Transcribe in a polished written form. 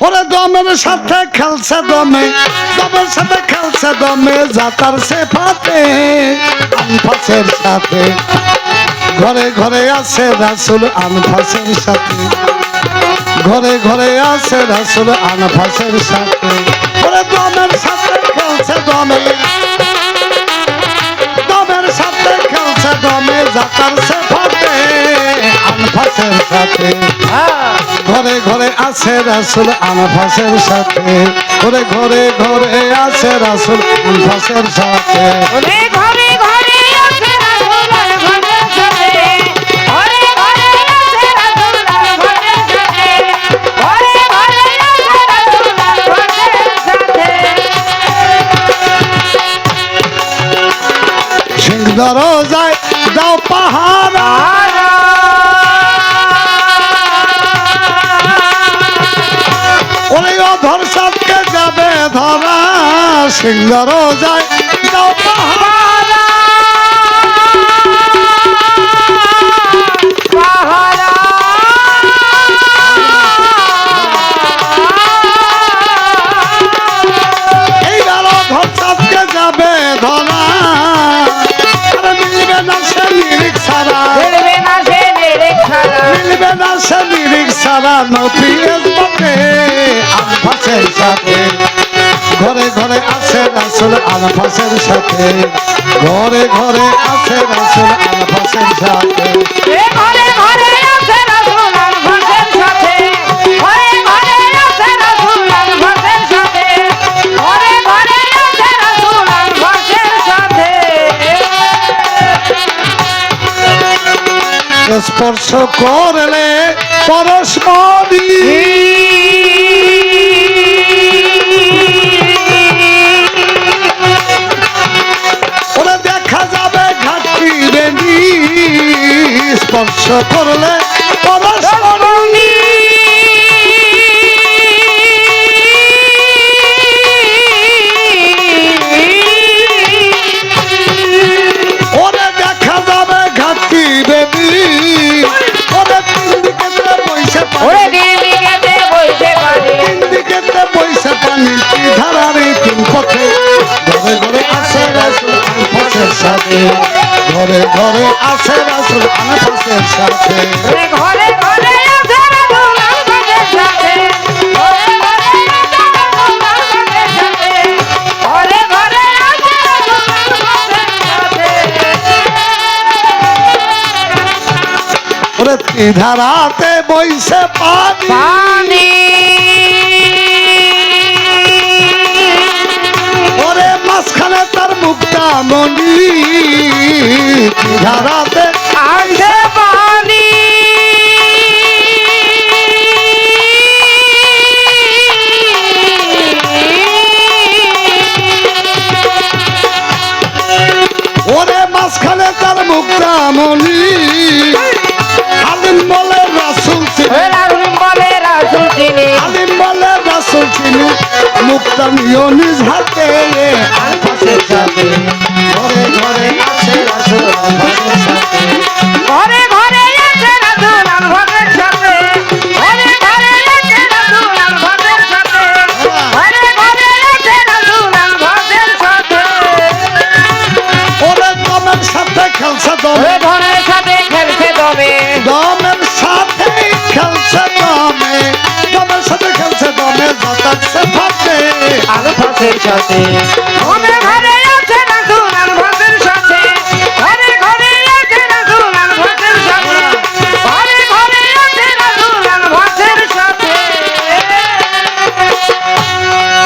ওরে দমের সাথে খেলছে দমে, দমের সাথে খেলছে দমে, যাতার সে ফাতে আনফাসের সাথে। ঘরে ঘরে আছে রাসূল আনফাসের সাথে, ঘরে ঘরে আছে রাসূল আনফাসের সাথে। ওরে দমের সাথে খেলছে দমে, দমের সাথে খেলছে দমে, যাতার সে ফাতে আনফাসের সাথে। ঘরে ঘরে আছে রাসূল আনফাসের সাথে, ঘরে ঘরে ঘরে আছে রাসূল আনফাসের সাথে। ঘরে ঘরে ঘরে আছে রাসূল আনফাসের সাথে, ঘরে ঘরে আছে রাসূল আনফাসের সাথে, ঘরে ঘরে আছে রাসূল আনফাসের সাথে। সিং দরজায় দাও পাহারা, ওরে অধর সাথে যাবে ধরা। সিং দরজায় দাও পাহারা, পাহারা এইবার অধর সাথে যাবে ধরা। আরে মিলবে না সে নিরিখ ছাড়া, মিলবে না সে নিরিখ ছাড়া, মিলবে না সে নিরিখ ছাড়া, নবী এসবে আনফাসের সাথে। ঘরে ঘরে আছে রাসূল আনফাসের সাথে, ঘরে ঘরে আছে রাসূল আনফাসের সাথে। ঘরে ঘরে আছে রাসূল আনফাসের সাথে, ঘরে ঘরে আছে রাসূল আনফাসের সাথে, ঘরে ঘরে আছে রাসূল আনফাসের সাথে। স্পর্শ করলে পরশমণি, ওরা দেখা যাবে ঘাটতি বেনি। স্পর্শ করলে পরশমণি, ওরে দেখা যাবে ঘাটতি বেনি। ওরে তিন দিকেতে বইছে ওরে পানি, দিদিকেতে বইতে পারে, তিন দিকেতে বইছে পানি, কি ধারারে তিন পথে। ঘরে ঘরে আছে রাসূল আনফাসের সাথে, ঘরে ঘরে আছে রাসূল আনফাসের সাথে। ঘরে ঘরে আছে রাসূল আনফাসের সাথে, ঘরে ঘরে আছে রাসূল আনফাসের সাথে, ঘরে ঘরে আছে রাসূল আনফাসের সাথে। ওরে কি ধারাতে বইছে পানি, পানি ওরে মাঝখানে তার মুক্তা মণি। কি ধারাতে আছে পানি, ওরে মাঝখানে তার মুক্তা মণি। আলিম বলে রাসূল চিনি, রাসূল বলে রাসূল চিনি, আলিম বলে রাসূল চিনি, মুক্তা নিও নিজ হাতে আনফাসের সাথে। ঘরে ঘরে আছে রাসূল আনফাসের সাথে, ঘরে ঘরে আছে রাসূল আনফাসের সাথে, ঘরে ঘরে আছে রাসূল আনফাসের সাথে, ঘরে ঘরে আছে রাসূল আনফাসের সাথে। ওরে দমের সাথে খেলছে দমে, ওরে ধনের সাথে খেলছে দমে, দমের সাথে খেলছে দমে, দমের সাথে খেলছে দমে, যাতার সে ফাতে আনফাসের সাথে।